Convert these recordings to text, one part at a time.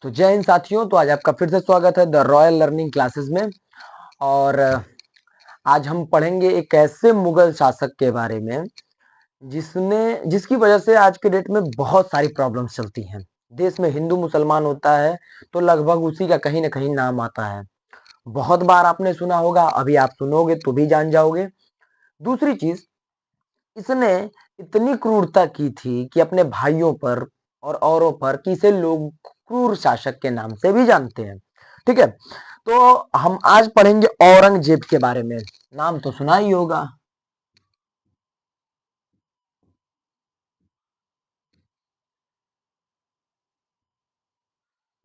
तो जय हिंद साथियों। तो आज आपका फिर से स्वागत है द रॉयल लर्निंग क्लासेस में। और आज हम पढ़ेंगे एक ऐसे मुगल शासक के बारे में जिसकी वजह से आज के डेट में बहुत सारी प्रॉब्लम्स चलती हैं। देश में हिंदू मुसलमान होता है तो लगभग उसी का कहीं ना कहीं नाम आता है। बहुत बार आपने सुना होगा, अभी आप सुनोगे तो भी जान जाओगे। दूसरी चीज, इसने इतनी क्रूरता की थी कि अपने भाइयों पर और औरों पर, कि इसे लोग क्रूर शासक के नाम से भी जानते हैं। ठीक है, तो हम आज पढ़ेंगे औरंगजेब के बारे में। नाम तो सुना ही होगा।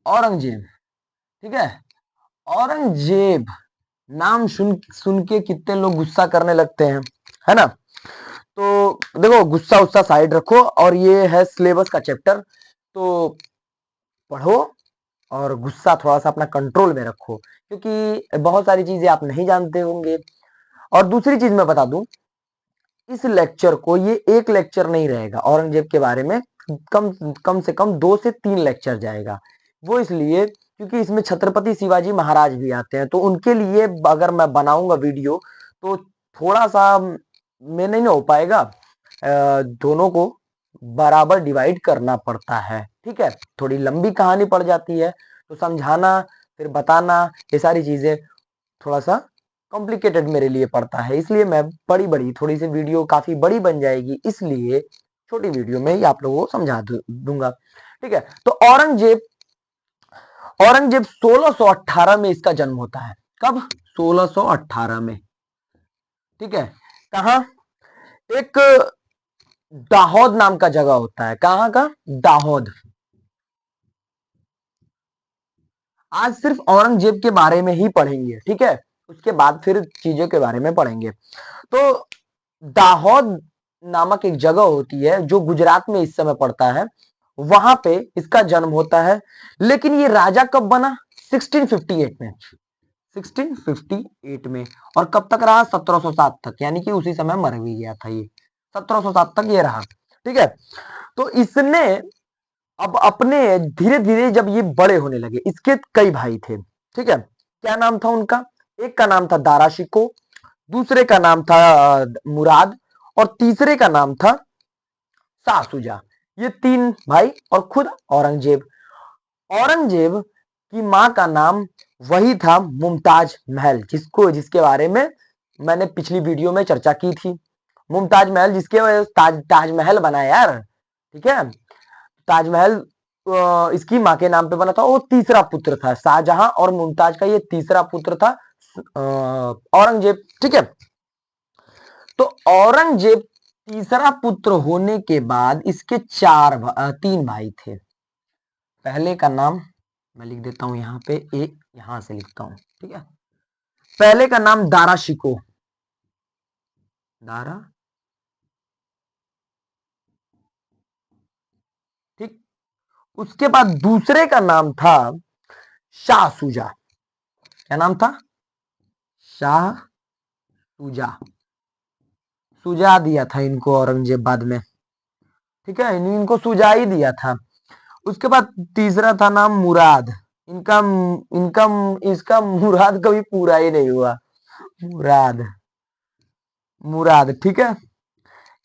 औरंगजेब, ठीक है। औरंगजेब नाम सुन सुन के कितने लोग गुस्सा करने लगते हैं, है ना। तो देखो, गुस्सा उस्सा साइड रखो, और ये है सिलेबस का चैप्टर, तो पढ़ो और गुस्सा थोड़ा सा अपना कंट्रोल में रखो, क्योंकि बहुत सारी चीजें आप नहीं जानते होंगे। और दूसरी चीज मैं बता दूं, इस लेक्चर को, ये एक लेक्चर नहीं रहेगा औरंगजेब के बारे में, कम कम से कम 2 से 3 लेक्चर जाएगा। वो इसलिए क्योंकि इसमें छत्रपति शिवाजी महाराज भी आते हैं, तो उनके लिए अगर मैं बनाऊंगा वीडियो तो थोड़ा सा में नहीं हो पाएगा। दोनों को बराबर डिवाइड करना पड़ता है, ठीक है। थोड़ी लंबी कहानी पड़ जाती है, तो समझाना फिर बताना, ये सारी चीजें थोड़ा सा कॉम्प्लिकेटेड मेरे लिए पड़ता है। इसलिए मैं बड़ी बड़ी थोड़ी सी वीडियो काफी बड़ी बन जाएगी, इसलिए छोटी वीडियो में ही आप लोगों को समझा दूंगा। ठीक है, तो औरंगजेब औरंगजेब 1618 में इसका जन्म होता है। कब? 1618 में, ठीक है। कहा? एक दाहोद नाम का जगह होता है। कहां का? दाहोद। आज सिर्फ औरंगजेब के बारे में ही पढ़ेंगे, ठीक है। उसके बाद फिर चीजों के बारे में पढ़ेंगे। तो दाहोद नामक एक जगह होती है जो गुजरात में इस समय पड़ता है, वहां पे इसका जन्म होता है। लेकिन ये राजा कब बना? 1658 में। 1658 में। और कब तक रहा? 1707 तक, यानी कि उसी समय मर भी गया था ये। 1707 तक ये रहा, ठीक है। तो इसने अब अपने धीरे धीरे जब ये बड़े होने लगे, इसके कई भाई थे, ठीक है। क्या नाम था उनका? एक का नाम था दारा शिको, दूसरे का नाम था मुराद, और तीसरे का नाम था शाह सुजा। ये 3 भाई और खुद औरंगजेब। औरंगजेब की मां का नाम वही था मुमताज महल, जिसके बारे में मैंने पिछली वीडियो में चर्चा की थी। मुमताज महल, जिसके वजह से ताजमहल बना यार, ठीक है। ताजमहल इसकी मां के नाम पे बना था। वो तीसरा पुत्र था शाहजहां, और मुमताज का ये तीसरा पुत्र था औरंगजेब, ठीक है। तो औरंगजेब तीसरा पुत्र होने के बाद इसके 3 भाई थे। पहले का नाम मैं लिख देता हूं यहां पे, एक यहां से लिखता हूं, ठीक है। पहले का नाम दारा शिको, दारा, ठीक। उसके बाद दूसरे का नाम था शाह सुजा। क्या नाम था? शाह सुजा। सुजा दिया था इनको औरंगजेब बाद में, ठीक है। इनको सुजा ही दिया था। उसके बाद तीसरा था नाम मुराद। इनका इनका इसका मुराद कभी पूरा ही नहीं हुआ। मुराद, मुराद, ठीक है।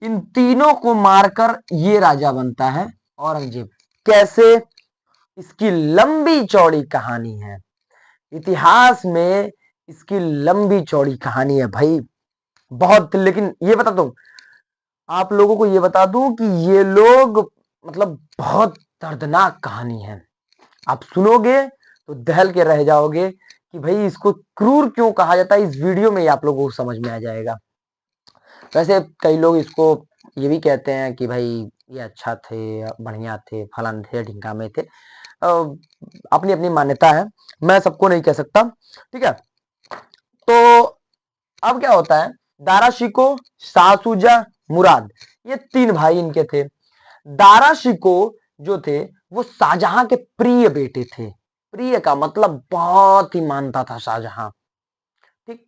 इन तीनों को मारकर ये राजा बनता है औरंगजेब। कैसे? इसकी लंबी चौड़ी कहानी है, इतिहास में इसकी लंबी चौड़ी कहानी है भाई, बहुत। लेकिन ये बता दूं, आप लोगों को ये बता दूं कि ये लोग, मतलब बहुत दर्दनाक कहानी है। आप सुनोगे तो दहल के रह जाओगे कि भाई इसको क्रूर क्यों कहा जाता है। इस वीडियो में ही आप लोगों को समझ में आ जाएगा। वैसे कई लोग इसको ये भी कहते हैं कि भाई ये अच्छा थे, बढ़िया थे, फलान थे, ढिंकामे थे। अपनी अपनी मान्यता है, मैं सबको नहीं कह सकता, ठीक है। तो अब क्या होता है, दारा शिको, सासुजा, मुराद, ये 3 भाई इनके थे। दारा शिको जो थे, वो शाहजहां के प्रिय बेटे थे। प्रिय का मतलब बहुत ही मानता था शाहजहां, ठीक।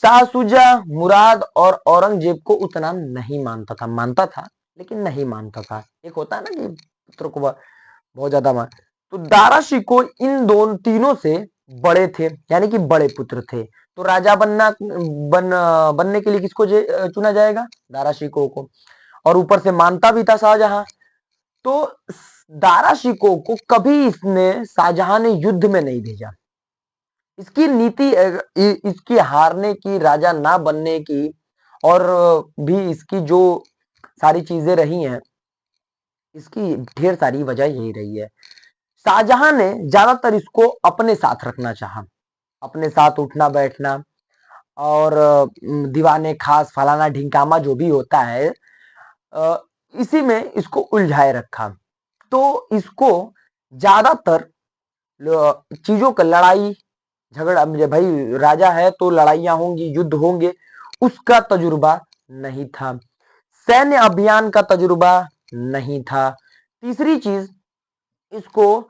शाहसुजा, मुराद और औरंगजेब को उतना नहीं मानता था, मानता था लेकिन नहीं मानता था। एक होता है ना कि पुत्र को बहुत ज्यादा मान। तो दारा शिकोह इन दोनों तीनों से बड़े थे, यानी कि बड़े पुत्र थे। तो राजा बनने के लिए किसको चुना जाएगा? दारा शिकोह को। और ऊपर से मानता भी था शाहजहां। तो दारा शिकोह को कभी शाहजहां ने युद्ध में नहीं भेजा। इसकी नीति इसकी हारने की, राजा ना बनने की, और भी इसकी जो सारी चीजें रही हैं, इसकी ढेर सारी वजह यही रही है। शाहजहां ने ज्यादातर इसको अपने साथ रखना चाहा, अपने साथ उठना बैठना, और दीवाने खास फलाना ढिंकामा जो भी होता है, इसी में इसको उलझाए रखा। तो इसको ज्यादातर चीजों का, लड़ाई झगड़ा, भाई राजा है तो लड़ाइयां होंगी, युद्ध होंगे, उसका तजुर्बा नहीं था। सैन्य अभियान का तजुर्बा नहीं था। तीसरी चीज, इसको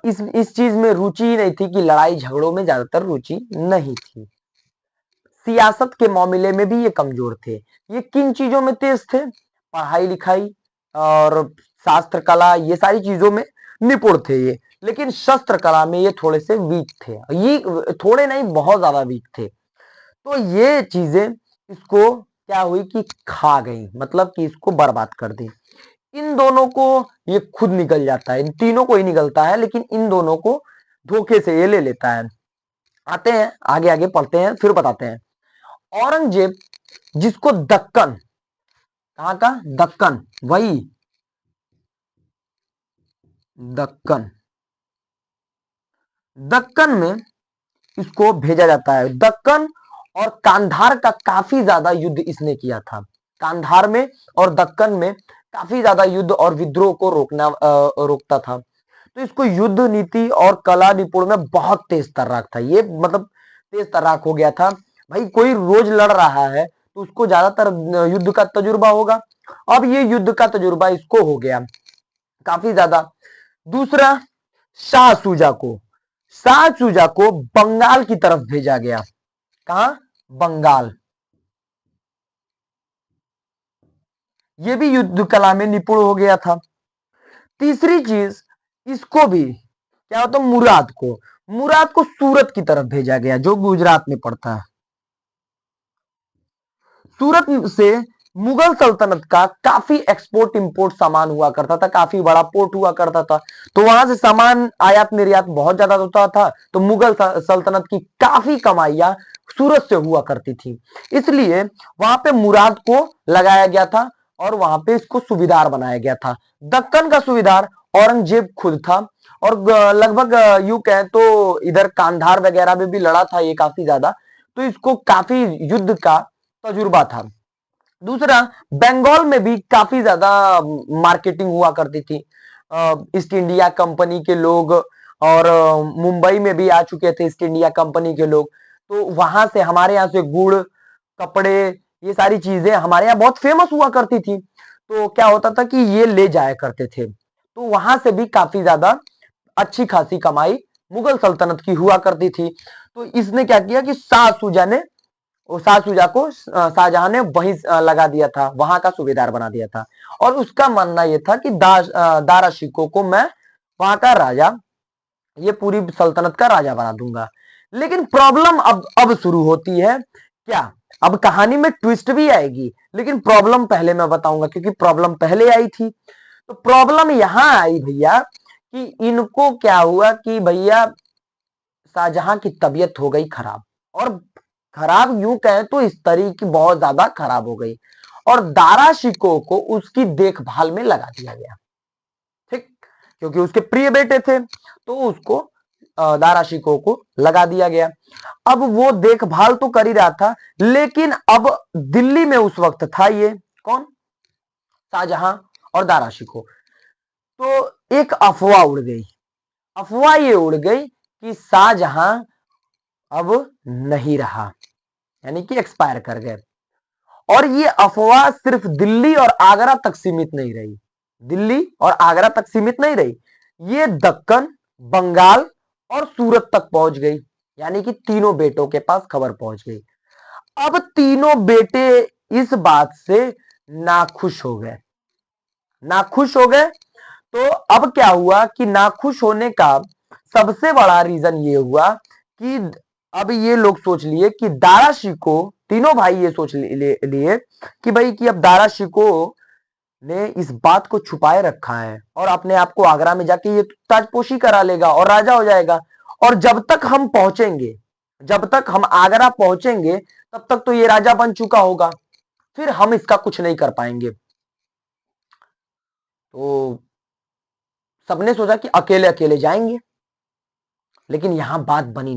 इस चीज में रुचि ही नहीं थी कि लड़ाई झगड़ों में ज्यादातर रुचि नहीं थी। सियासत के मामले में भी ये कमजोर थे। ये किन चीजों में तेज थे? पढ़ाई लिखाई और शास्त्र कला, ये सारी चीजों में निपुण थे ये। लेकिन शस्त्र कला में ये थोड़े से वीक थे। ये थोड़े नहीं, बहुत ज्यादा वीक थे। तो ये चीजें इसको क्या हुई कि खा गई, मतलब कि इसको बर्बाद कर दी। इन दोनों को ये खुद निकल जाता है, इन तीनों को ही निकलता है, लेकिन इन दोनों को धोखे से ये ले लेता है। आते हैं आगे, आगे पढ़ते हैं, फिर बताते हैं। औरंगजेब, जिसको दक्कन, कहां का? दक्कन, वही दक्कन, दक्कन में इसको भेजा जाता है। दक्कन और कांधार का काफी ज्यादा युद्ध इसने किया था। कांधार में और दक्कन में काफी ज्यादा युद्ध और विद्रोह को रोकता था। तो इसको युद्ध नीति और कला निपुण में बहुत तेज तर्राक था ये, मतलब तेज तर्राक हो गया था। भाई कोई रोज लड़ रहा है तो उसको ज्यादातर युद्ध का तजुर्बा होगा। अब ये युद्ध का तजुर्बा इसको हो गया काफी ज्यादा। दूसरा, शाह सूजा को, शाह सूजा को बंगाल की तरफ भेजा गया। कहा? बंगाल। ये भी युद्ध कला में निपुण हो गया था। तीसरी चीज, इसको भी क्या होता, मुराद को सूरत की तरफ भेजा गया, जो गुजरात में पड़ता है। सूरत से मुगल सल्तनत का काफी एक्सपोर्ट इंपोर्ट सामान हुआ करता था, काफी बड़ा पोर्ट हुआ करता था। तो वहां से सामान आयात निर्यात बहुत ज्यादा होता था। तो मुगल सल्तनत की काफी कमाइयां सूरत से हुआ करती थी। इसलिए वहां पे मुराद को लगाया गया था और वहां पे इसको सूबेदार बनाया गया था। दक्कन का सूबेदार औरंगजेब खुद था। और लगभग यूं कहें तो इधर कांधार वगैरह में भी लड़ा था ये काफी ज्यादा। तो इसको काफी युद्ध का तजुर्बा था। दूसरा, बंगाल में भी काफी ज्यादा मार्केटिंग हुआ करती थी। ईस्ट इंडिया कंपनी के लोग, और मुंबई में भी आ चुके थे ईस्ट इंडिया कंपनी के लोग। तो वहां से हमारे यहाँ से गुड़, कपड़े, ये सारी चीजें हमारे यहाँ बहुत फेमस हुआ करती थी। तो क्या होता था कि ये ले जाया करते थे। तो वहां से भी काफी ज्यादा अच्छी खासी कमाई मुगल सल्तनत की हुआ करती थी। तो इसने क्या किया कि शाह सूजा ने, और शाह शुजा को शाहजहां ने वहीं लगा दिया था, वहां का सूबेदार बना दिया था। और उसका मानना यह था कि दारा शिकोह को मैं वहां का राजा, ये पूरी सल्तनत का राजा बना दूंगा। लेकिन प्रॉब्लम अब शुरू होती है। क्या? अब कहानी में ट्विस्ट भी आएगी, लेकिन प्रॉब्लम पहले मैं बताऊंगा, क्योंकि प्रॉब्लम पहले आई थी। तो प्रॉब्लम यहां आई भैया कि इनको क्या हुआ कि भैया शाहजहां की तबीयत हो गई खराब। और खराब यूं कहें तो इस तरीके बहुत ज्यादा खराब हो गई, और दारा शिकोह को उसकी देखभाल में लगा दिया गया। ठीक, क्योंकि उसके प्रिय बेटे थे, तो उसको दारा शिकोह को लगा दिया गया। अब वो देखभाल तो कर ही रहा था, लेकिन अब दिल्ली में उस वक्त था ये कौन? शाहजहां और दारा शिकोह। तो एक अफवाह उड़ गई। अफवाह ये उड़ गई कि शाहजहां अब नहीं रहा, यानी कि एक्सपायर कर गए। और ये अफवाह सिर्फ दिल्ली और आगरा तक सीमित नहीं रही। दिल्ली और आगरा तक सीमित नहीं रही, ये दक्कन, बंगाल और सूरत तक पहुंच गई। यानी कि तीनों बेटों के पास खबर पहुंच गई। अब तीनों बेटे इस बात से नाखुश हो गए। नाखुश हो गए। तो अब क्या हुआ कि नाखुश होने का सबसे बड़ा रीजन ये हुआ कि अब ये लोग सोच लिए कि दारा शिको, तीनों भाई ये सोच लिए कि भाई कि अब दारा शिको ने इस बात को छुपाए रखा है और अपने आप को आगरा में जाके ये ताजपोशी करा लेगा और राजा हो जाएगा। और जब तक हम आगरा पहुंचेंगे तब तक तो ये राजा बन चुका होगा, फिर हम इसका कुछ नहीं कर पाएंगे। तो सबने सोचा कि अकेले अकेले जाएंगे, लेकिन यहां बात बनी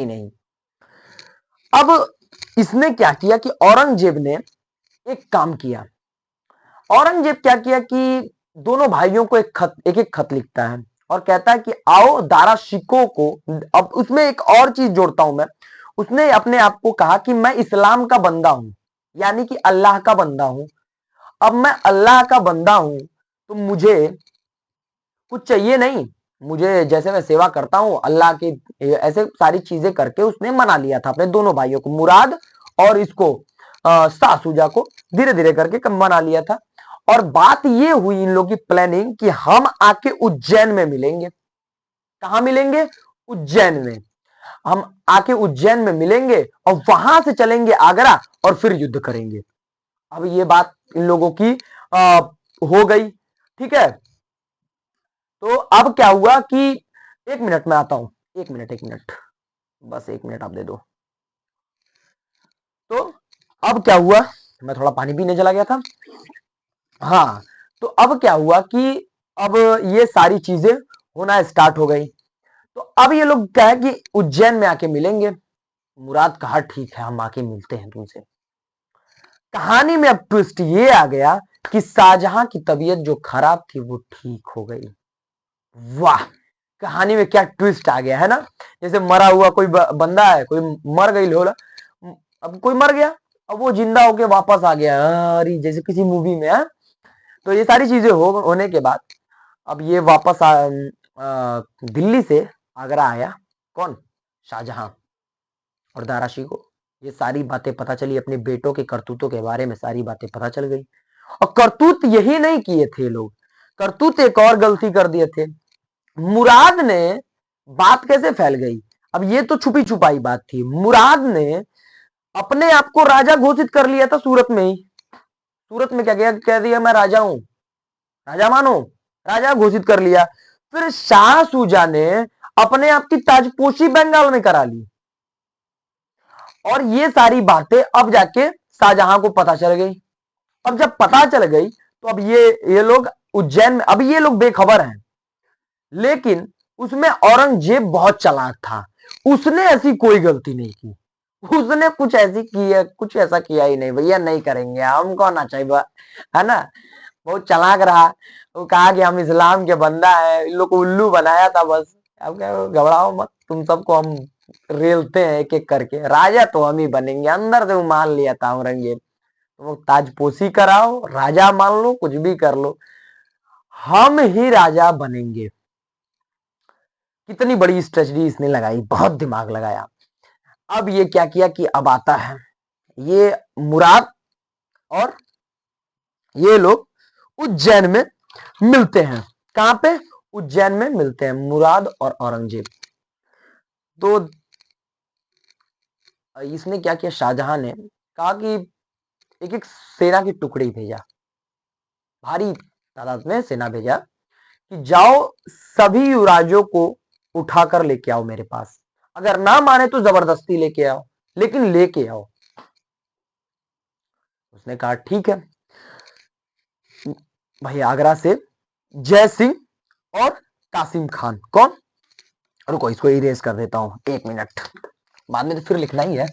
नहीं। अब इसने क्या किया कि औरंगजेब ने एक काम किया। औरंगजेब क्या किया कि दोनों भाइयों को एक खत लिखता है और कहता है कि आओ दारा शिको को। अब उसमें एक और चीज जोड़ता हूं मैं, उसने अपने आप को कहा कि मैं इस्लाम का बंदा हूं, यानी कि अल्लाह का बंदा हूं। अब मैं अल्लाह का बंदा हूं तो मुझे कुछ चाहिए नहीं, मुझे जैसे मैं सेवा करता हूं अल्लाह की, ऐसे सारी चीजें करके उसने मना लिया था अपने दोनों भाइयों को, मुराद और इसको शाह शुजा को धीरे धीरे करके मना लिया था। और बात ये हुई इन लोगों की प्लानिंग कि हम आके उज्जैन में मिलेंगे। कहां मिलेंगे? उज्जैन में। हम आके उज्जैन में मिलेंगे और वहां से चलेंगे आगरा और फिर युद्ध करेंगे। अब ये बात इन लोगों की हो गई, ठीक है। तो अब क्या हुआ कि 1 मिनट में आता हूं, 1 मिनट, बस 1 मिनट आप दे दो। तो अब क्या हुआ, मैं थोड़ा पानी पीने चला गया था। हाँ, तो अब क्या हुआ कि अब ये सारी चीजें होना स्टार्ट हो गई। तो अब ये लोग क्या है कि उज्जैन में आके मिलेंगे। मुराद कहा ठीक है हम आके मिलते हैं तुमसे। कहानी में अब ट्विस्ट ये आ गया कि शाहजहां की तबीयत जो खराब थी वो ठीक हो गई। वाह, कहानी में क्या ट्विस्ट आ गया है ना। जैसे मरा हुआ कोई बंदा है, कोई मर गई लोला, अब कोई मर गया, अब वो जिंदा होके वापस आ गया, अरे जैसे किसी मूवी में है। तो ये सारी चीजें होने के बाद अब ये वापस दिल्ली से आगरा आया। कौन? शाहजहां। और दाराशी को ये सारी बातें पता चली, अपने बेटों के करतूतों के बारे में सारी बातें पता चल गई। और करतूत यही नहीं किए थे लोग, करतूत एक और गलती कर दिए थे। मुराद ने, बात कैसे फैल गई, अब ये तो छुपी छुपाई बात थी। मुराद ने अपने आप को राजा घोषित कर लिया था सूरत में ही। सूरत में क्या किया, कह दिया मैं राजा हूं, राजा मानो, राजा घोषित कर लिया। फिर शाह सूजा ने अपने आप की ताजपोशी बंगाल में करा ली। और ये सारी बातें अब जाके शाहजहां को पता चल गई। अब जब पता चल गई तो अब ये लोग उज्जैन में, अब ये लोग बेखबर हैं। लेकिन उसमें औरंगजेब बहुत चालाक था, उसने ऐसी कोई गलती नहीं की। उसने कुछ ऐसी की है, कुछ ऐसा किया ही नहीं, भैया नहीं करेंगे हमको ना चाहिए, है ना। बहुत चालाक रहा, वो कहा कि हम इस्लाम के बंदा है, इन लोग को उल्लू बनाया था बस। अब क्या, घबराओ मत, तुम सबको हम रेलते हैं एक एक करके, राजा तो हम ही बनेंगे। अंदर से वो मान लिया था औरंगजेब, तो ताजपोशी कराओ, राजा मान लो, कुछ भी कर लो, हम ही राजा बनेंगे। कितनी बड़ी स्ट्रेटजी इसने लगाई, बहुत दिमाग लगाया। अब ये क्या किया कि अब आता है ये मुराद और ये लोग उज्जैन में मिलते हैं। कहां पे? उज्जैन में मिलते हैं मुराद और औरंगजेब। तो इसने क्या किया, शाहजहां ने कहा कि एक एक सेना की टुकड़ी भेजा, भारी तादाद में सेना भेजा कि जाओ सभी युवराजों को उठाकर लेके आओ मेरे पास, अगर ना माने तो जबरदस्ती लेके आओ, लेकिन लेके आओ। उसने कहा ठीक है भाई। आगरा से जय सिंह और कासिम खान। कौन? रुको इसको इरेज कर देता हूं, 1 मिनट, बाद में तो फिर लिखना ही है।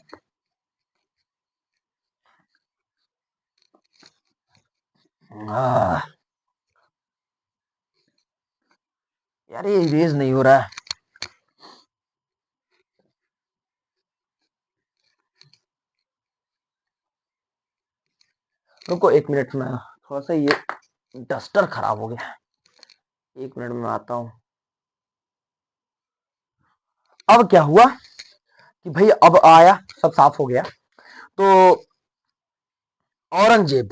यार ये इरेज नहीं हो रहा है। रुको 1 मिनट में, थोड़ा सा ये डस्टर खराब हो गया, 1 मिनट में आता हूं। अब क्या हुआ कि भाई अब आया, सब साफ हो गया। तो औरंगजेब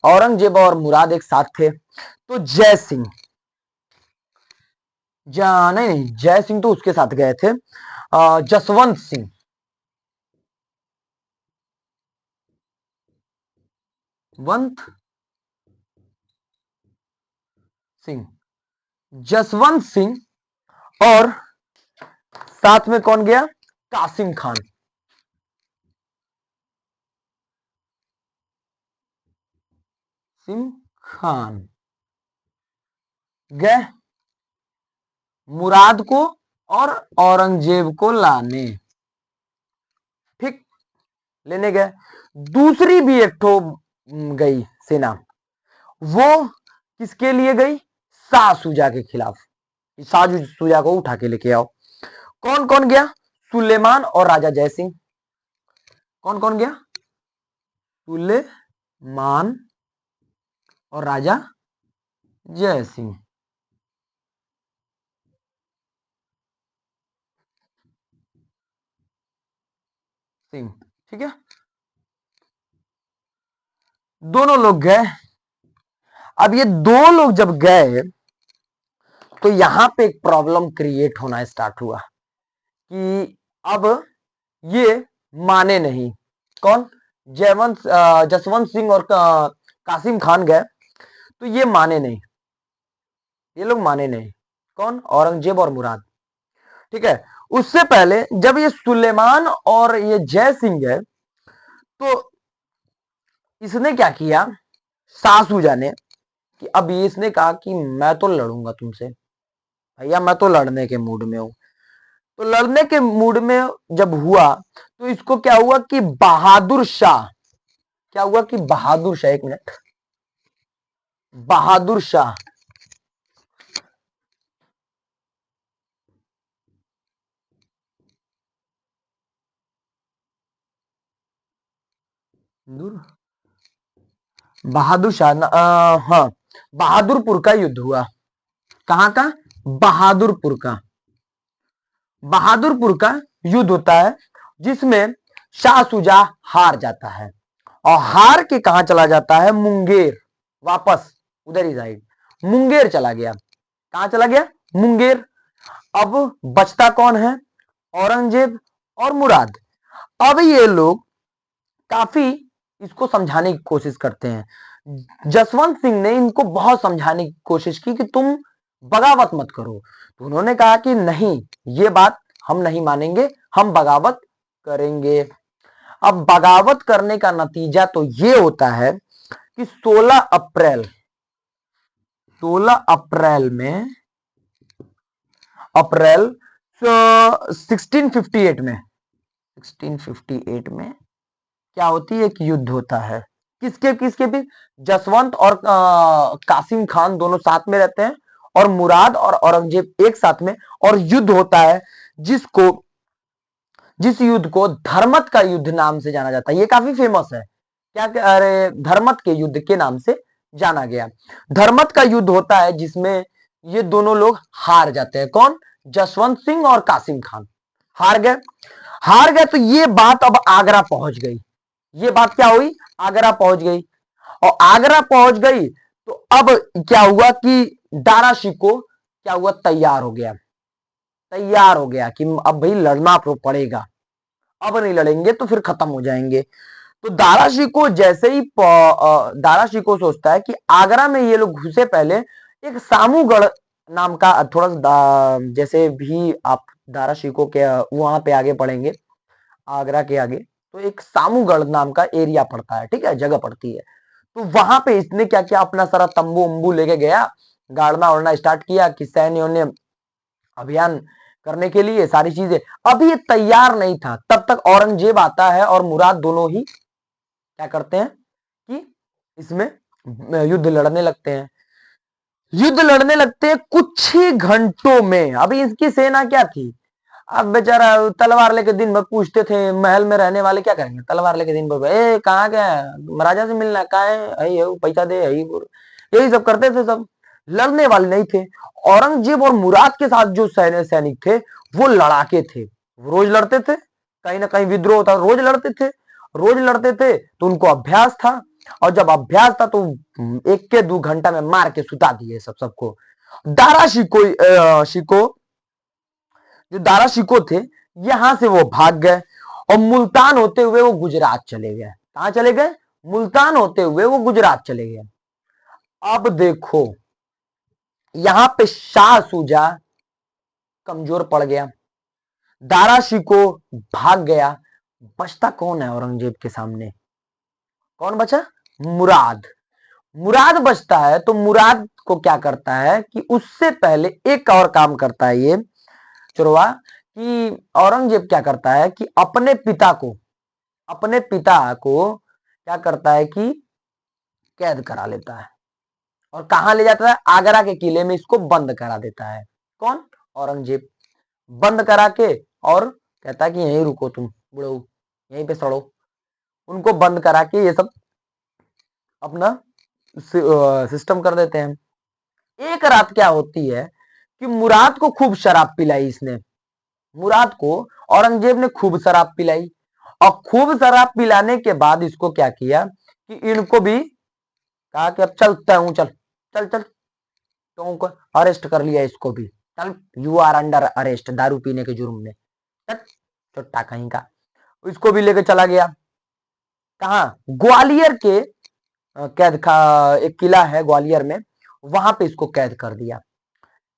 औरंगजेब और मुराद एक साथ थे। तो जय सिंह, नहीं नहीं, जय सिंह तो उसके साथ गए थे। जसवंत सिंह, वंत सिंह, जसवंत सिंह, और साथ में कौन गया? कासिम खान। सिम खान गए मुराद को और औरंगजेब को लाने। ठीक, लेने गए। दूसरी भी एक ठो गई सेना, वो किसके लिए गई? शाह सुजा के खिलाफ। शाह सुजा को उठा के लेके आओ। कौन कौन गया? सुलेमान और राजा जयसिंह। कौन कौन गया? सुलेमान और राजा जयसिंह। सिंह, ठीक है, दोनों लोग गए। अब ये दो लोग जब गए तो यहां पे एक प्रॉब्लम क्रिएट होना स्टार्ट हुआ कि अब ये माने नहीं। कौन? जसवंत सिंह और कासिम खान गए तो ये माने नहीं, ये लोग माने नहीं। कौन? औरंगजेब और मुराद। ठीक है, उससे पहले जब ये सुलेमान और ये जय सिंह गए तो इसने क्या किया? सासुजा ने, कि अब ये इसने कहा कि मैं तो लड़ूंगा तुमसे भैया, मैं तो लड़ने के मूड में हूं। तो लड़ने के मूड में जब हुआ तो इसको क्या हुआ कि बहादुर शाह, क्या हुआ कि बहादुर शाह, एक मिनट, बहादुर शाह दूर बहादुर शाह हाँ, बहादुरपुर का युद्ध हुआ। कहां का? बहादुरपुर का। बहादुरपुर का युद्ध होता है जिसमें शाह सुजा हार जाता है और हार के कहा चला जाता है? मुंगेर। वापस उधर ही साइड मुंगेर चला गया। कहां चला गया? मुंगेर। अब बचता कौन है? औरंगजेब और मुराद। अब ये लोग काफी इसको समझाने की कोशिश करते हैं। जसवंत सिंह ने इनको बहुत समझाने की कोशिश की कि तुम बगावत मत करो। तो उन्होंने कहा कि नहीं, ये बात हम नहीं मानेंगे, हम बगावत करेंगे। अब बगावत करने का नतीजा तो ये होता है कि 16 अप्रैल में, अप्रैल 1658 में, 1658 में क्या होती है? एक युद्ध होता है। किसके किसके बीच? जसवंत और कासिम खान दोनों साथ में रहते हैं और मुराद और औरंगजेब एक साथ में, और युद्ध होता है जिस युद्ध को धर्मत का युद्ध नाम से जाना जाता है। ये काफी फेमस है। क्या? अरे, धर्मत के युद्ध के नाम से जाना गया। धर्मत का युद्ध होता है जिसमें ये दोनों लोग हार जाते हैं। कौन? जसवंत सिंह और कासिम खान हार गए। हार गए तो ये बात अब आगरा पहुंच गई। ये बात क्या हुई? आगरा पहुंच गई। और आगरा पहुंच गई तो अब क्या हुआ कि दारा शिकोह क्या हुआ? तैयार हो गया। तैयार हो गया कि अब भाई लड़ना तो पड़ेगा, अब नहीं लड़ेंगे तो फिर खत्म हो जाएंगे। तो दारा शिकोह जैसे ही दारा शिकोह सोचता है कि आगरा में ये लोग घुसे पहले एक सामूगढ़ नाम का, थोड़ा सा जैसे भी आप दारा शिकोह के वहां पे आगे पढ़ेंगे, आगरा के आगे तो एक सामूगढ़ नाम का एरिया पड़ता है। ठीक है, जगह पड़ती है। तो वहां पे इसने क्या किया? अपना सारा तंबू उम्बू लेके गया, गाड़ना उड़ना स्टार्ट किया कि सैन्यों ने अभियान करने के लिए सारी चीजें। अभी ये तैयार नहीं था, तब तक औरंगजेब आता है और मुराद दोनों ही क्या करते हैं कि इसमें युद्ध लड़ने लगते हैं। युद्ध लड़ने लगते हैं कुछ ही घंटों में। अभी इसकी सेना क्या थी? अब बेचारा तलवार लेके दिन भर पूछते थे, महल में रहने वाले क्या करेंगे? तलवार लेके दिन भर, ए कहाँ गया? महाराजा से मिलना, कहाँ है? पैसा दे, यही सब करते थे सब। लड़ने वाले नहीं थे। औरंगजेब और मुराद के साथ जो सैनिक थे वो लड़ाके थे, रोज लड़ते थे। कहीं ना कहीं विद्रोह होता, रोज लड़ते थे। रोज लड़ते थे तो उनको अभ्यास था। और जब अभ्यास था तो 1 के 2 घंटा में मार के सुता दिए सबको। दारा शिको जो दारा शिको थे, यहां से वो भाग गए और मुल्तान होते हुए वो गुजरात चले गए। कहां चले गए? मुल्तान होते हुए वो गुजरात चले गए। अब देखो यहां पे शाह सूजा कमजोर पड़ गया, दारा शिको भाग गया, बचता कौन है औरंगजेब के सामने? कौन बचा? मुराद। मुराद बचता है तो मुराद को क्या करता है कि उससे पहले एक और काम करता है ये चुरवा, कि औरंगजेब क्या करता है कि अपने पिता को क्या करता है कि कैद करा लेता है और कहां ले जाता है? आगरा के किले में इसको बंद करा देता है। कौन? औरंगजेब। बंद करा के और कहता है कि यहीं रुको तुम बुढ़ऊ, यहीं पे सड़ो। उनको बंद करा के ये सब अपना सिस्टम कर देते हैं। एक रात क्या होती है कि मुराद को खूब शराब पिलाई इसने, मुराद को औरंगजेब ने खूब शराब पिलाई और खूब शराब पिलाने के बाद इसको क्या किया कि इनको भी कहा कि अब चलता हूं, चल चल चल, तो अरेस्ट कर लिया इसको भी, चल यू आर अंडर अरेस्ट, दारू पीने के जुर्म में, चुट्टा कहीं का। इसको भी लेके चला गया कहा? ग्वालियर के कैद खा, एक किला है ग्वालियर में, वहां पे इसको कैद कर दिया।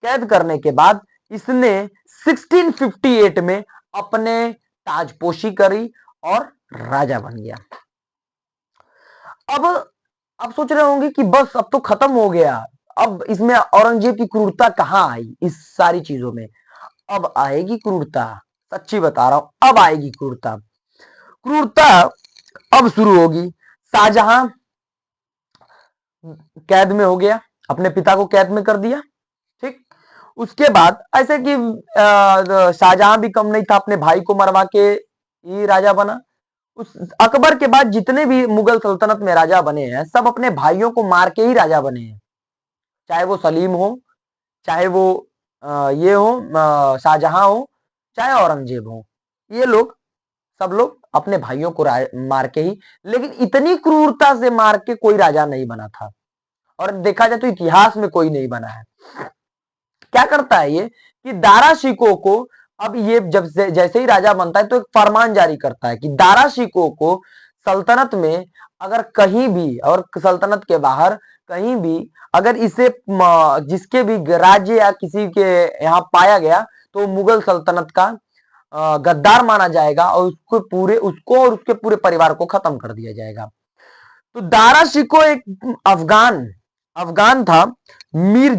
कैद करने के बाद इसने 1658 में अपने ताजपोशी करी और राजा बन गया। अब सोच रहे होंगे कि बस अब तो खत्म हो गया, अब इसमें औरंगजेब की क्रूरता कहां आई इस सारी चीजों में? अब आएगी क्रूरता, सच्ची बता रहा हूं, अब आएगी क्रूरता। क्रूरता अब शुरू होगी। शाहजहां कैद में हो गया, अपने पिता को कैद में कर दिया, ठीक। उसके बाद ऐसे कि शाहजहां भी कम नहीं था, अपने भाई को मरवा के ही राजा बना। उस अकबर के बाद जितने भी मुगल सल्तनत में राजा बने हैं सब अपने भाइयों को मार के ही राजा बने हैं, चाहे वो सलीम हो, चाहे वो ये हो शाहजहां हो, चाहे औरंगजेब हो, ये लोग सब लोग अपने भाइयों को मार के ही, लेकिन इतनी क्रूरता से मार के कोई राजा नहीं बना था, और देखा जाए तो इतिहास में कोई नहीं बना है। क्या करता है ये कि दारा शिकोह को, अब ये जब से जैसे ही राजा बनता है तो एक फरमान जारी करता है कि दारा शिकोह को सल्तनत में अगर कहीं भी और सल्तनत के बाहर कहीं भी अगर इसे जिसके भी राज्य या किसी के यहाँ पाया गया तो मुगल सल्तनत का गद्दार माना जाएगा और उसको और उसके पूरे परिवार को खत्म कर दिया जाएगा। तो दारा शिकोह एक अफगान था। मीर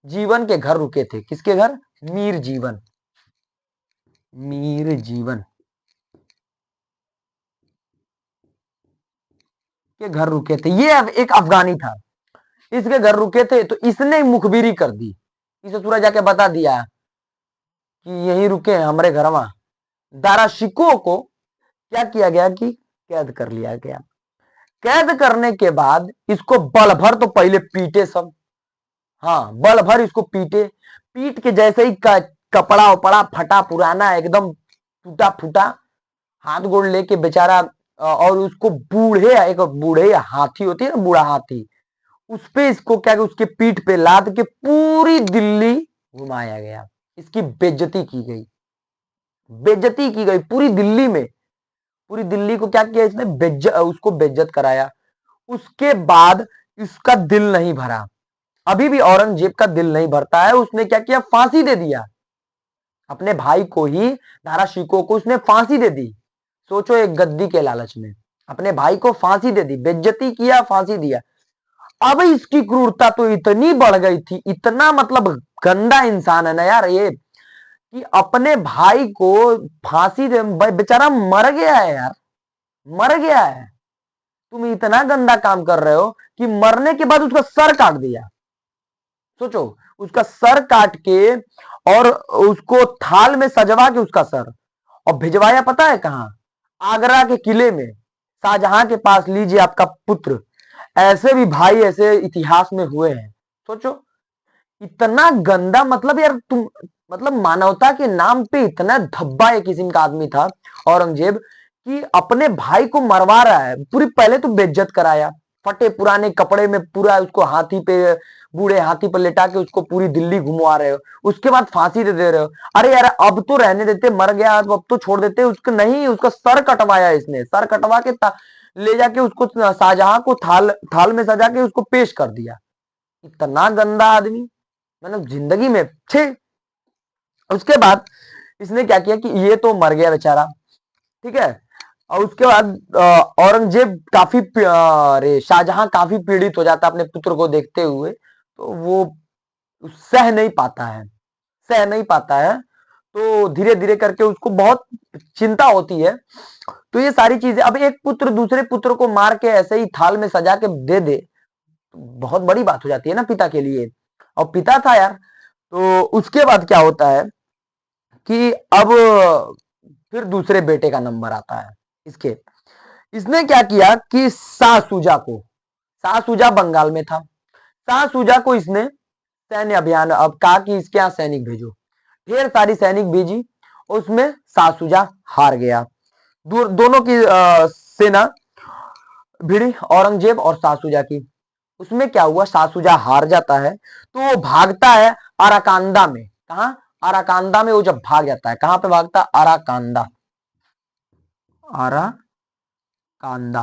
जीवन के घर रुके थे। किसके घर? मीर जीवन के घर रुके थे। ये एक अफगानी था, इसके घर रुके थे तो इसने मुखबिरी कर दी, इसे पूरा जाके बता दिया कि यहीं रुके हैं हमारे घर में। दारा शिकोह को क्या किया गया कि कैद कर लिया गया। कैद करने के बाद इसको बल भर तो पहले पीटे सब, हाँ बल भर इसको पीटे, पीट के जैसे ही कपड़ा उपड़ा फटा पुराना एकदम टूटा फूटा हाथ गोड़ लेके बेचारा, और उसको बूढ़े हाथी होती है ना, बूढ़ा हाथी, उस पे इसको क्या, उसके पीठ पे लाद के पूरी दिल्ली घुमाया गया। इसकी बेइज्जती की गई पूरी दिल्ली में। पूरी दिल्ली को क्या किया इसने, उसको बेइज्जत कराया। उसके बाद इसका दिल नहीं भरा, अभी भी औरंगजेब का दिल नहीं भरता है। उसने क्या किया, फांसी दे दिया अपने भाई को ही, दारा शिकोह को उसने फांसी दे दी। सोचो, एक गद्दी के लालच में अपने भाई को फांसी दे दी, बेइज्जती किया, फांसी दिया। अब इसकी क्रूरता तो इतनी बढ़ गई थी, इतना मतलब गंदा इंसान है ना यार ये, कि अपने भाई को फांसी दे, बेचारा मर गया है यार, मर गया है, तुम इतना गंदा काम कर रहे हो कि मरने के बाद उसका सर काट दिया। सोचो, उसका सर काट के और उसको थाल में सजवा के उसका सर और भिजवाया पता है कहां? आगरा के किले में, शाहजहां के पास। लीजिए आपका पुत्र। ऐसे भी भाई ऐसे इतिहास में हुए हैं। सोचो, इतना गंदा, मतलब यार तुम, मतलब मानवता के नाम पे इतना धब्बा एक किस्म का आदमी था औरंगजेब, कि अपने भाई को मरवा रहा है, पूरी पहले तो बेइज्जत कराया, फटे पुराने कपड़े में पूरा उसको हाथी पे, बूढ़े हाथी पर लेटा के उसको पूरी दिल्ली घुमवा रहे हो, उसके बाद फांसी दे रहे हो। अरे यार अब तो रहने देते, मर गया अब तो छोड़ देते उसको, नहीं उसका सर कटवाया, इसने सर कटवा के ले जाके उसको शाहजहां को थाल थाल में सजा के उसको पेश कर दिया। इतना गंदा आदमी, मतलब जिंदगी में छे। उसके बाद इसने क्या किया कि ये तो मर गया बेचारा, ठीक है। और उसके बाद औरंगजेब काफी अरे शाहजहां काफी पीड़ित हो जाता है अपने पुत्र को देखते हुए, तो वो सह नहीं पाता है, सह नहीं पाता है, तो धीरे धीरे करके उसको बहुत चिंता होती है। तो ये सारी चीजें, अब एक पुत्र दूसरे पुत्र को मार के ऐसे ही थाल में सजा के दे दे, तो बहुत बड़ी बात हो जाती है ना पिता के लिए, और पिता था यार। तो उसके बाद क्या होता है कि अब फिर दूसरे बेटे का नंबर आता है इसके। इसने क्या किया कि शाह शुजा को, शाह शुजा बंगाल में था, शाह शुजा को इसने सैन्य अभियान, अब कहा कि इसके यहां सैनिक भेजो, ढेर सारी सैनिक भेजी, उसमें शाह शुजा हार गया। दोनों की सेना भिड़ी, औरंगजेब और शाह शुजा की। उसमें क्या हुआ, शाह शुजा हार जाता है, तो वो भागता है अराकांदा में। कहा, अराकांदा में वो जब भाग जाता है, कहां पे भागता, अराकांदा, अराकांदा,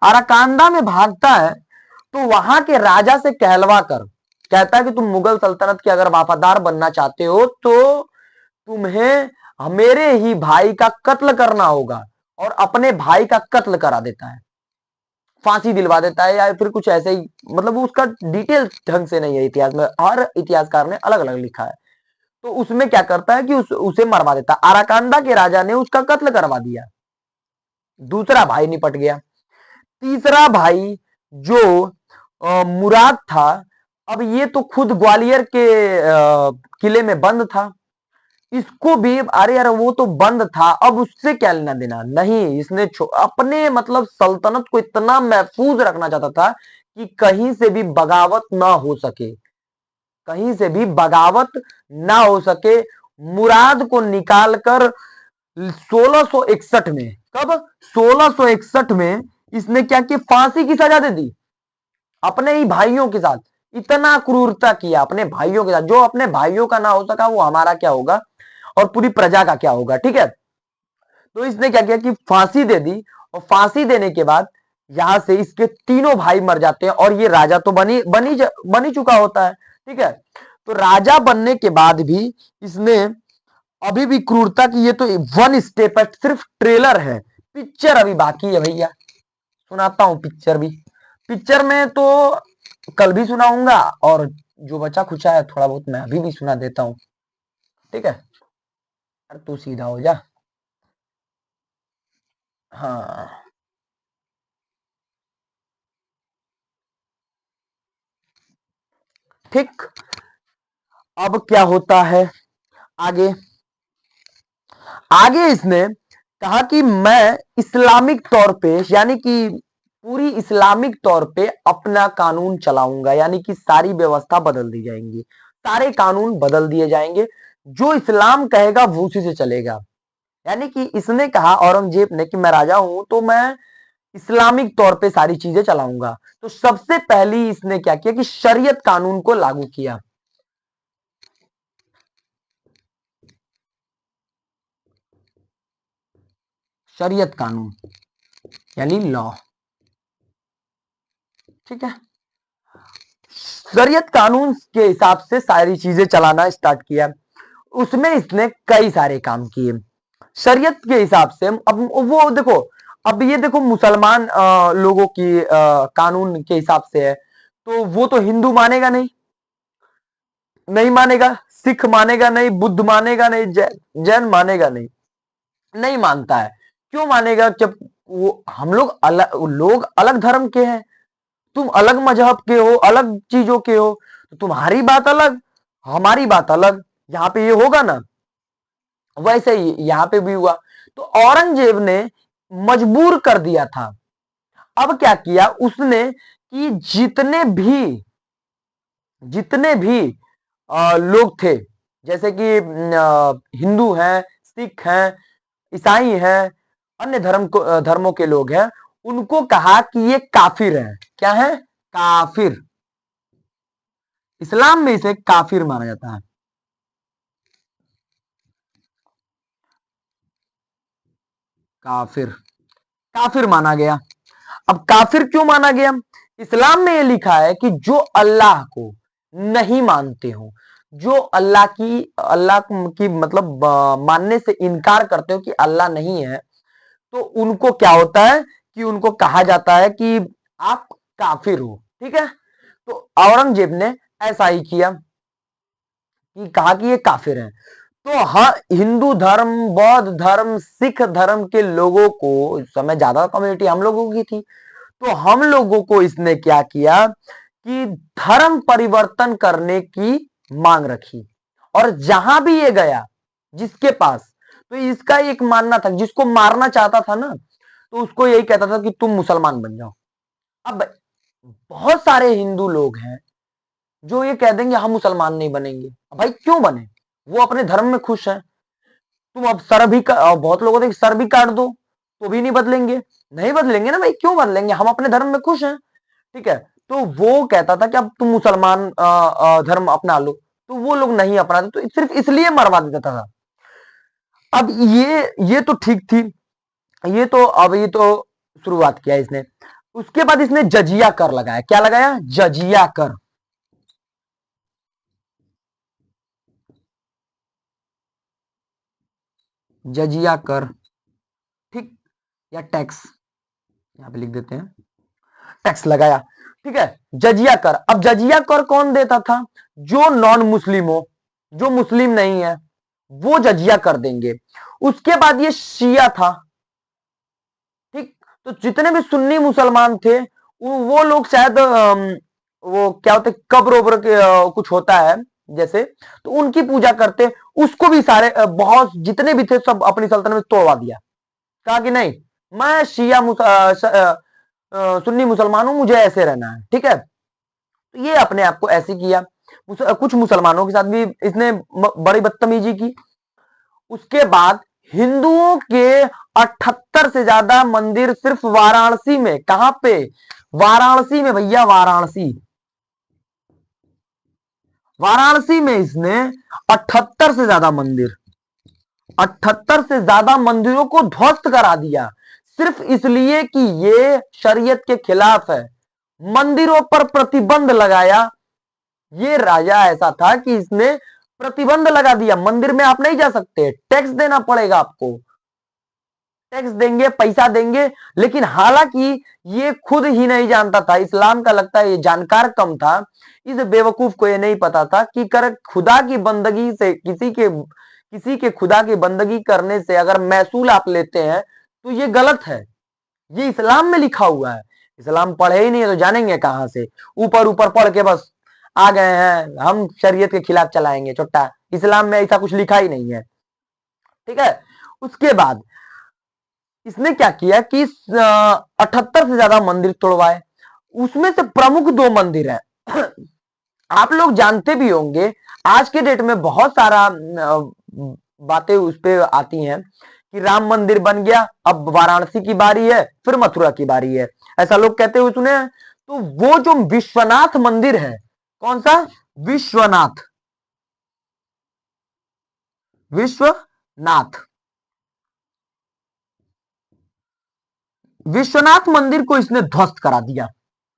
अराकांदा में भागता है, तो वहां के राजा से कहलवा कर कहता है कि तुम मुगल सल्तनत के अगर वफादार बनना चाहते हो तो तुम्हें मेरे ही भाई का कत्ल करना होगा, और अपने भाई का कत्ल करा देता है, फांसी दिलवा देता है, या फिर कुछ ऐसे ही, मतलब उसका डिटेल ढंग से नहीं है इतिहास में, हर इतिहासकार ने अलग अलग लिखा है। तो उसमें क्या करता है कि उसे मरवा देता है, अराकांदा के राजा ने उसका कत्ल करवा दिया, दूसरा भाई निपट गया। तीसरा भाई जो मुराद था, अब ये तो खुद ग्वालियर के किले में बंद था, इसको भी, अरे यार वो तो बंद था, अब उससे क्या लेना देना, नहीं इसने अपने मतलब सल्तनत को इतना महफूज रखना चाहता था कि कहीं से भी बगावत ना हो सके, कहीं से भी बगावत ना हो सके। मुराद को निकालकर 1661 में, कब, 1661 में इसने क्या किया, फांसी की सजा दे दी अपने ही भाइयों के साथ। इतना क्रूरता किया अपने भाइयों के साथ, जो अपने भाइयों का ना हो सका वो हमारा क्या होगा, और पूरी प्रजा का क्या होगा, ठीक है। तो इसने क्या किया कि फांसी दे दी, और फांसी देने के बाद यहां से इसके तीनों भाई मर जाते हैं, और ये राजा तो बनी चुका होता है, ठीक है। तो राजा बनने के बाद भी इसने अभी भी क्रूरता की, ये तो वन स्टेप है, सिर्फ ट्रेलर है, पिक्चर अभी बाकी है भैया, सुनाता हूं पिक्चर भी। पिक्चर में तो कल भी सुनाऊंगा, और जो बचा खुचा है थोड़ा बहुत मैं अभी भी सुना देता हूं, ठीक है। अरे तू सीधा हो जा। हाँ, ठीक। अब क्या होता है आगे, आगे इसने कहा कि मैं इस्लामिक तौर पे, यानी कि पूरी इस्लामिक तौर पे अपना कानून चलाऊंगा, यानी कि सारी व्यवस्था बदल दी जाएंगी, सारे कानून बदल दिए जाएंगे, जो इस्लाम कहेगा वो उसी से चलेगा। यानी कि इसने कहा औरंगजेब ने कि मैं राजा हूं तो मैं इस्लामिक तौर पे सारी चीजें चलाऊंगा। तो सबसे पहली इसने क्या किया कि शरीयत कानून को लागू किया। शरीयत कानून यानी लॉ, ठीक है। शरीयत कानून के हिसाब से सारी चीजें चलाना स्टार्ट किया। उसमें इसने कई सारे काम किए शरीयत के हिसाब से। अब वो देखो, अब ये देखो मुसलमान लोगों की कानून के हिसाब से है, तो वो तो हिंदू मानेगा नहीं, नहीं मानेगा, सिख मानेगा नहीं, बुद्ध मानेगा नहीं, जैन मानेगा नहीं, नहीं मानता है। क्यों मानेगा, जब वो हम लोग अलग धर्म के हैं, तुम अलग मजहब के हो, अलग चीजों के हो, तो तुम्हारी बात अलग, हमारी बात अलग, यहां पे ये होगा ना। वैसे ही यहां पे भी हुआ। तो औरंगजेब ने मजबूर कर दिया था। अब क्या किया उसने कि जितने भी लोग थे, जैसे कि हिंदू हैं, सिख हैं, ईसाई हैं, अन्य धर्मों के लोग हैं, उनको कहा कि ये काफिर है। क्या है? काफिर। इस्लाम में इसे काफिर माना जाता है। काफिर, काफिर माना गया। अब काफिर क्यों माना गया? इस्लाम में यह लिखा है कि जो अल्लाह को नहीं मानते हो, जो अल्लाह की मतलब मानने से इनकार करते हो कि अल्लाह नहीं है, तो उनको क्या होता है कि उनको कहा जाता है कि आप काफिर हो। ठीक है, तो औरंगजेब ने ऐसा ही किया कि कहा कि ये काफिर है। तो हाँ, हिंदू धर्म, बौद्ध धर्म, सिख धर्म के लोगों को, उस समय ज्यादा कम्युनिटी हम लोगों की थी, तो हम लोगों को इसने क्या किया कि धर्म परिवर्तन करने की मांग रखी। और जहां भी ये गया, जिसके पास, तो इसका एक मानना था, जिसको मारना चाहता था ना, तो उसको यही कहता था कि तुम मुसलमान बन जाओ। अब बहुत सारे हिंदू लोग हैं जो ये कह देंगे हम मुसलमान नहीं बनेंगे। भाई क्यों बने? वो अपने धर्म में खुश है। तुम अब बहुत लोगों ने सर भी काट दो तो भी नहीं बदलेंगे। नहीं बदलेंगे ना भाई, क्यों बदलेंगे? हम अपने धर्म में खुश हैं। ठीक है, तो वो कहता था कि अब तुम मुसलमान धर्म अपना लो, तो वो लोग नहीं अपनाते, तो सिर्फ इसलिए मरवा देता था। अब ये तो ठीक थी। ये तो शुरुआत किया इसने। उसके बाद इसने जजिया कर लगाया। क्या लगाया? जजिया कर। जजिया कर, ठीक, या टैक्स, यहां पे लिख देते हैं, टैक्स लगाया। ठीक है, जजिया कर। अब जजिया कर कौन देता था? जो नॉन मुस्लिम हो, जो मुस्लिम नहीं है, वो जजिया कर देंगे। उसके बाद ये शिया था। ठीक, तो जितने भी सुन्नी मुसलमान थे, वो लोग शायद वो क्या होते, कब्र उब्र के कुछ होता है जैसे, तो उनकी पूजा करते। उसको भी सारे बहुत जितने भी थे सब अपनी सल्तनत में तोड़वा दिया। कहा कि नहीं, मैं शिया सुन्नी मुसलमान हूं, मुझे ऐसे रहना है। ठीक है, तो ये अपने आप को ऐसे किया। कुछ मुसलमानों के साथ भी इसने बड़ी बदतमीजी की। उसके बाद हिंदुओं के 78 से ज्यादा मंदिर सिर्फ वाराणसी में, कहां पे? वाराणसी में भैया, वाराणसी। वाराणसी में इसने 78 से ज्यादा मंदिर, 78 से ज्यादा मंदिरों को ध्वस्त करा दिया, सिर्फ इसलिए कि ये शरीयत के खिलाफ है। मंदिरों पर प्रतिबंध लगाया। ये राजा ऐसा था कि इसने प्रतिबंध लगा दिया, मंदिर में आप नहीं जा सकते, टैक्स देना पड़ेगा आपको, टैक्स देंगे, पैसा देंगे। लेकिन हालांकि ये खुद ही नहीं जानता था इस्लाम का, लगता है ये जानकार कम था। इस बेवकूफ को ये नहीं पता था कि कर खुदा की बंदगी से, किसी के खुदा की बंदगी करने से अगर महसूल आप लेते हैं तो ये गलत है। ये इस्लाम में लिखा हुआ है। इस्लाम पढ़े ही नहीं है तो जानेंगे कहां से? ऊपर ऊपर पढ़ के बस आ गए हैं हम शरीयत के खिलाफ चलाएंगे चुट्टा। इस्लाम में ऐसा कुछ लिखा ही नहीं है। ठीक है, उसके बाद इसने क्या किया कि 78 से ज्यादा मंदिर तोड़वाए। उसमें से प्रमुख 2 मंदिर है। आप लोग जानते भी होंगे, आज के डेट में बहुत सारा बातें उस पे आती हैं कि राम मंदिर बन गया, अब वाराणसी की बारी है, फिर मथुरा की बारी है, ऐसा लोग कहते हुए सुने हैं। तो वो जो विश्वनाथ मंदिर है, कौन सा? विश्वनाथ, विश्वनाथ, विश्वनाथ मंदिर को इसने ध्वस्त करा दिया,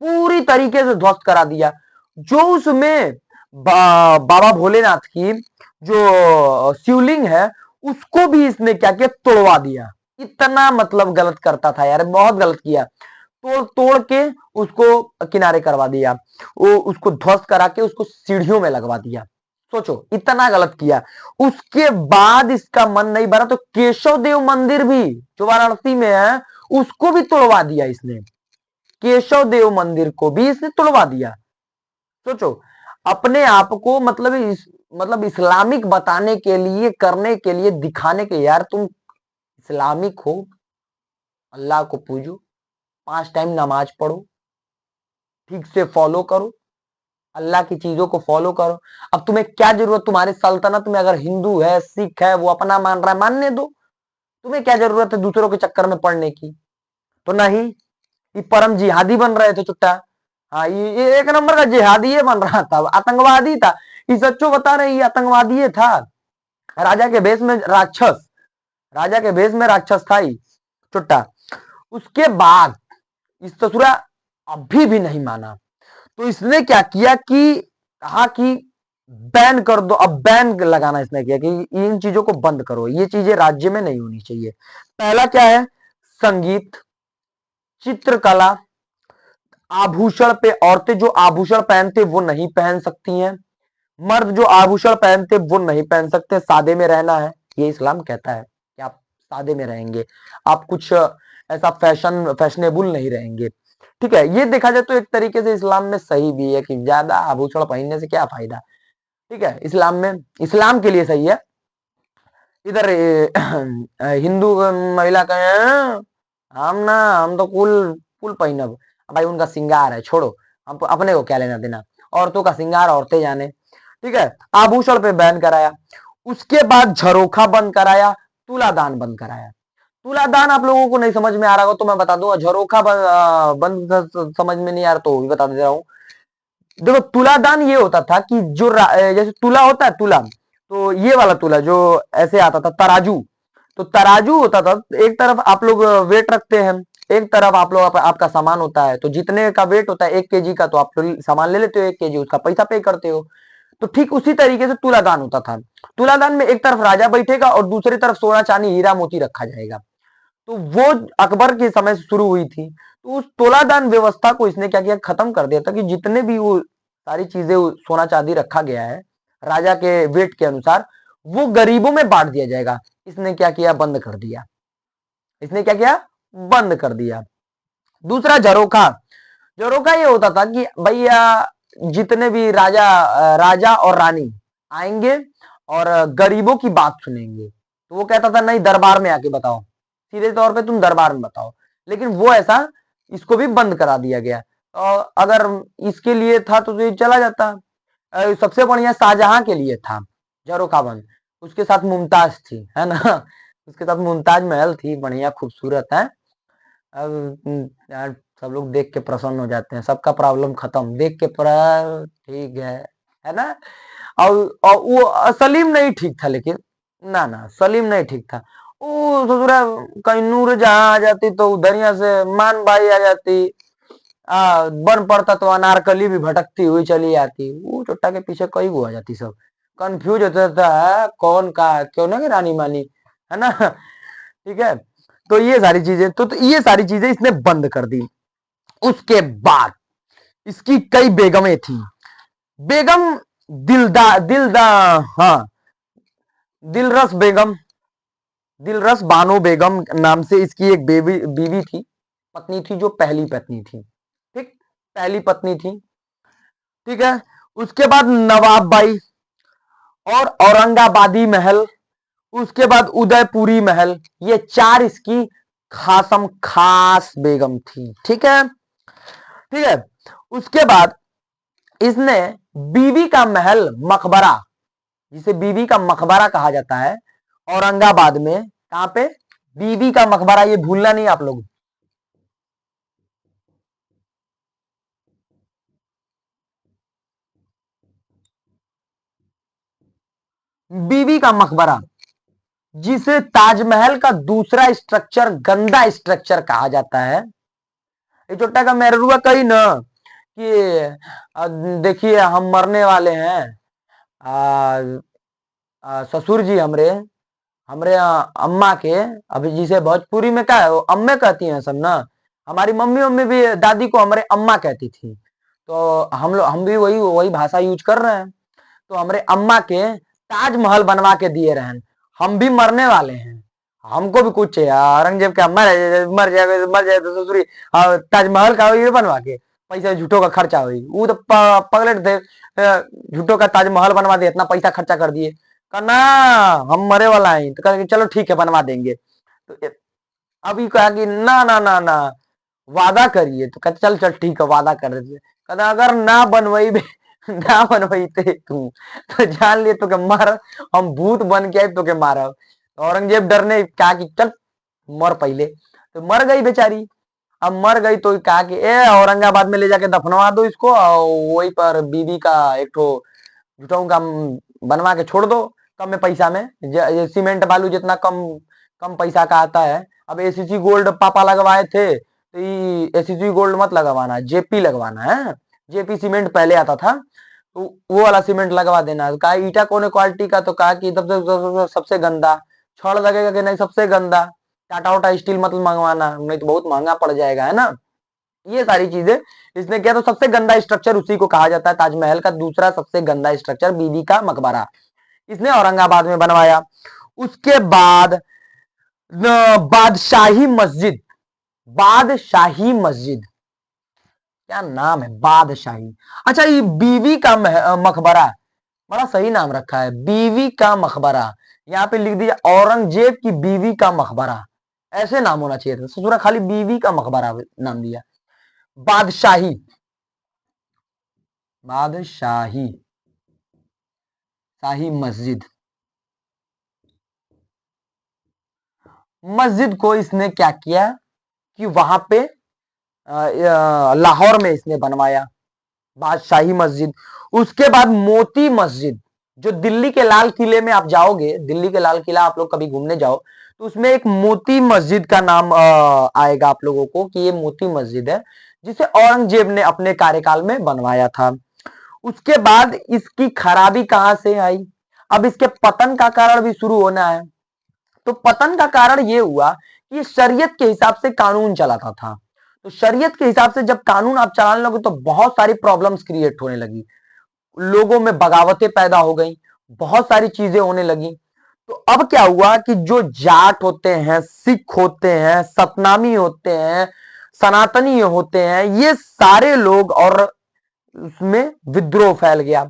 पूरी तरीके से ध्वस्त करा दिया। जो उसमें बाबा भोलेनाथ की जो शिवलिंग है, उसको भी इसने क्या किया? तोड़वा दिया। इतना मतलब गलत करता था यार, बहुत गलत किया। तोड़ तोड़ के उसको किनारे करवा दिया, वो उसको ध्वस्त करा के उसको सीढ़ियों में लगवा दिया। सोचो इतना गलत किया। उसके बाद इसका मन नहीं भरा तो केशव देव मंदिर भी जो वाराणसी में है, उसको भी तोड़वा दिया इसने। केशव देव मंदिर को भी इसने तोड़वा दिया। सोचो, अपने आप को मतलब इस्लामिक बताने के लिए, करने के लिए, दिखाने के, यार तुम इस्लामिक हो, अल्लाह को पूजो, 5 टाइम नमाज पढ़ो, ठीक से फॉलो करो, अल्लाह की चीजों को फॉलो करो। अब तुम्हें क्या जरूरत? तुम्हारे सल्तनत में अगर हिंदू है, सिख है, वो अपना मान रहा है, मानने दो। तुम्हें क्या जरूरत है दूसरों के चक्कर में पड़ने की? तो नहीं, ये परम जिहादी बन रहे थे चुट्टा। हाँ, ये एक नंबर का जिहादी ये बन रहा था, आतंकवादी था। ये सच्चो बता रहे, ये आतंकवादी ये था। राजा के भेष में राक्षस, राजा के भेष में राक्षस था ये चुट्टा। उसके बाद इस ससुरा अभी भी नहीं माना, तो इसने क्या किया कि कहा कि बैन कर दो। अब बैन लगाना इसने किया कि इन चीजों को बंद करो, ये चीजें राज्य में नहीं होनी चाहिए। पहला क्या है? संगीत, चित्रकला, आभूषण पे औरतें जो आभूषण पहनते वो नहीं पहन सकती हैं, मर्द जो आभूषण पहनते वो नहीं पहन सकते, सादे में रहना है, ये इस्लाम कहता है कि आप सादे में रहेंगे, आप कुछ ऐसा फैशनेबल नहीं रहेंगे। ठीक है, ये देखा जाए तो एक तरीके से इस्लाम में सही भी है कि ज्यादा आभूषण पहनने से क्या फायदा। ठीक है, इस्लाम में, इस्लाम के लिए सही है। इधर हिंदू महिला कहे हम तो कुल कुल पहनब, भाई उनका श्रृंगार है, छोड़ो, हम अपने को क्या लेना देना, औरतों का श्रृंगार औरतें जाने। ठीक है, आभूषण पे बैन कराया। उसके बाद झरोखा बंद कराया, तुलादान बंद कराया। तुलादान आप लोगों को नहीं समझ में आ रहा हो तो मैं बता दूंगा, झरोखा बंद समझ में नहीं आ रहा तो भी बता दे रहा हूं। देखो, तुलादान ये होता था कि जो जैसे तुला होता है, तुला, तो ये वाला तुला जो ऐसे आता था, तराजू, तो तराजू होता था, एक तरफ आप लोग वेट रखते हैं, एक तरफ आप लोग आपका सामान होता है, तो जितने का वेट होता है 1 kg का, तो आप लोग सामान ले लेते हो 1 kg, उसका पैसा पे करते हो। तो ठीक उसी तरीके से तुलादान होता था। तुलादान में एक तरफ राजा बैठेगा और दूसरी तरफ सोना चांदी हीरा मोती रखा जाएगा। तो वो अकबर के समय से शुरू हुई थी। तो उस तोलादान व्यवस्था को इसने क्या किया, खत्म कर दिया था कि जितने भी वो सारी चीजें सोना चांदी रखा गया है राजा के वेट के अनुसार, वो गरीबों में बांट दिया जाएगा। इसने क्या किया, बंद कर दिया। इसने क्या किया, बंद कर दिया। दूसरा झरोखा। झरोखा ये होता था कि भैया जितने भी राजा और रानी आएंगे और गरीबों की बात सुनेंगे, तो वो कहता था नहीं, दरबार में आके बताओ, सीधे तौर पे तुम दरबार में बताओ। लेकिन वो ऐसा, इसको भी बंद करा दिया गया। और अगर इसके लिए था तो ये चला जाता। सबसे बढ़िया शाहजहां के लिए था झरोखा बंद। उसके साथ मुमताज थी, है ना, उसके साथ मुमताज महल थी, बढ़िया खूबसूरत है। अब यार सब लोग देख के प्रसन्न हो जाते हैं, सबका प्रॉब्लम खत्म देख के, पर ठीक है ना। और वो सलीम नहीं ठीक था, लेकिन ना ना, सलीम नहीं ठीक था। वो ससुरा कहीं नूर जहां आ जाती तो उधरिया से मान भाई आ जाती, बन पड़ता तो अनारकली भी भटकती हुई चली आती, वो चोट्टा के पीछे कई गो आ जाती, सब कंफ्यूज होता था कौन का क्यों ना, रानी मानी, है ना। ठीक है, तो ये सारी चीजें, तो ये सारी चीजें इसने बंद कर दी। उसके बाद इसकी कई बेगमें थी। बेगम दिलदा, हाँ, दिलरस बेगम, दिलरस बानो बेगम नाम से इसकी एक बीवी थी, पत्नी थी, जो पहली पत्नी थी। ठीक, पहली पत्नी थी। ठीक है, उसके बाद नवाब बाई और औरंगाबादी महल, उसके बाद उदयपुरी महल, ये 4 इसकी खासम खास बेगम थी। ठीक है, ठीक है। उसके बाद इसने बीवी का महल मकबरा, जिसे बीवी का मकबरा कहा जाता है, औरंगाबाद में, कहां पे, बीवी का मकबरा, ये भूलना नहीं आप लोग। बीवी का मकबरा, जिसे ताजमहल का दूसरा स्ट्रक्चर, गंदा स्ट्रक्चर कहा जाता है। ये छोटा का मेहरुआ कही ना कि देखिए हम मरने वाले हैं, ससुर जी हमरे हमरे अम्मा के, अभी जिसे भोजपुरी में क्या है, वो अम्मे कहती हैं सब ना, हमारी मम्मी मम्मी भी दादी को हमारे अम्मा कहती थी, तो हम भी वही वही भाषा यूज कर रहे हैं। तो हमारे अम्मा के ताजमहल बनवा के दिए रहन, हम भी मरने वाले हैं, हमको भी कुछ चाहिए। औरंगजेब क्या मर जाए तो ससुरी ताजमहल का ये बनवा के पैसा झूठो का खर्चा हुई, वो तो पगलेट थे, झूठो का ताजमहल बनवा दिए, इतना पैसा खर्चा कर दिए। कहा ना, हम मरे वाला है, तो कहा चलो ठीक है बनवा देंगे। तो अभी कहा कि ना ना ना ना, वादा करिए, तो कहते चल चल ठीक है वादा कर देते। कहता अगर ना बनवाई ना बनवाई तू तो जान लिए तो के मार, हम भूत बन के आए तो के मारब। तो औरंगजेब डरने कहा कि चल मर पहले, तो मर गई बेचारी। अब मर गई तो कहा कि ए औरंगाबाद में ले जाके दफनवा दो इसको, और वहीं पर बीवी का एक ठो जुटाऊ का बनवा के छोड़ दो कम में पैसा में, सीमेंट बालू जितना कम कम पैसा का आता है। अब एसीसी गोल्ड पापा लगवाए थे, तो एसीसी गोल्ड मत लगवाना, जेपी लगवाना है। जेपी सीमेंट पहले आता था, तो वो वाला सीमेंट लगवा देना। कहा ईटा कौन क्वालिटी का, तो कहा कि सबसे गंदा। छड़ लगेगा कि नहीं, सबसे गंदा। टाटा वाटा स्टील मत मंगवाना, नहीं तो बहुत महंगा पड़ जाएगा, है ना। ये सारी चीजें इसने किया। तो सबसे गंदा स्ट्रक्चर उसी को कहा जाता है, ताजमहल का दूसरा सबसे गंदा स्ट्रक्चर बीबी का मकबरा, इसने औरंगाबाद में बनवाया। उसके बाद बादशाही मस्जिद, बादशाही मस्जिद, क्या नाम है, बादशाही। अच्छा, ये बीवी का मकबरा, बड़ा सही नाम रखा है, बीवी का मकबरा। यहाँ पे लिख दीजिए औरंगजेब की बीवी का मकबरा, ऐसे नाम होना चाहिए था, ससुरा खाली बीवी का मकबरा नाम दिया। बादशाही, बादशाही शाही मस्जिद, मस्जिद को इसने क्या किया कि वहां पे लाहौर में इसने बनवाया बादशाही मस्जिद। उसके बाद मोती मस्जिद, जो दिल्ली के लाल किले में आप जाओगे, दिल्ली के लाल किला आप लोग कभी घूमने जाओ, तो उसमें एक मोती मस्जिद का नाम आएगा आप लोगों को कि ये मोती मस्जिद है, जिसे औरंगजेब ने अपने कार्यकाल में बनवाया था। उसके बाद इसकी खराबी कहां से आई, अब इसके पतन का कारण भी शुरू होना है। तो पतन का कारण यह हुआ कि शरीयत के हिसाब से कानून चलाता था। तो शरीयत के हिसाब से जब कानून आप चलाने लगे तो बहुत सारी प्रॉब्लम्स क्रिएट होने लगी, लोगों में बगावतें पैदा हो गई, बहुत सारी चीजें होने लगी। तो अब क्या हुआ कि जो जाट होते हैं, सिख होते हैं, सतनामी होते हैं, सनातनी होते हैं, ये सारे लोग, और उसमें विद्रोह फैल गया।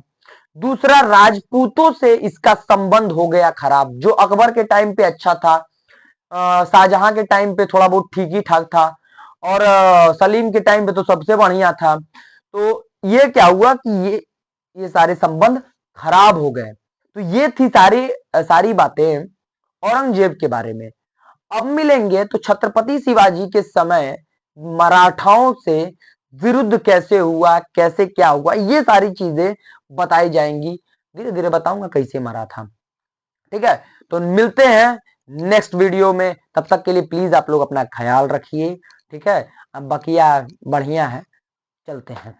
दूसरा, राजपूतों से इसका संबंध हो गया खराब, जो अकबर के टाइम पे अच्छा था, शाहजहां के टाइम पे थोड़ा बहुत ठीक ही ठाक था, और सलीम के टाइम पे तो सबसे बढ़िया था। तो ये क्या हुआ कि ये सारे संबंध खराब हो गए। तो ये थी सारी सारी बातें औरंगजेब के बारे में। अब मिलेंगे तो छत्रपति शिवाजी के समय मराठाओं से विरुद्ध कैसे हुआ, कैसे क्या हुआ, ये सारी चीजें बताई जाएंगी। धीरे धीरे बताऊंगा कैसे मरा था। ठीक है, तो मिलते हैं नेक्स्ट वीडियो में। तब तक के लिए प्लीज आप लोग अपना ख्याल रखिए। ठीक है, अब बकिया बढ़िया है, चलते हैं।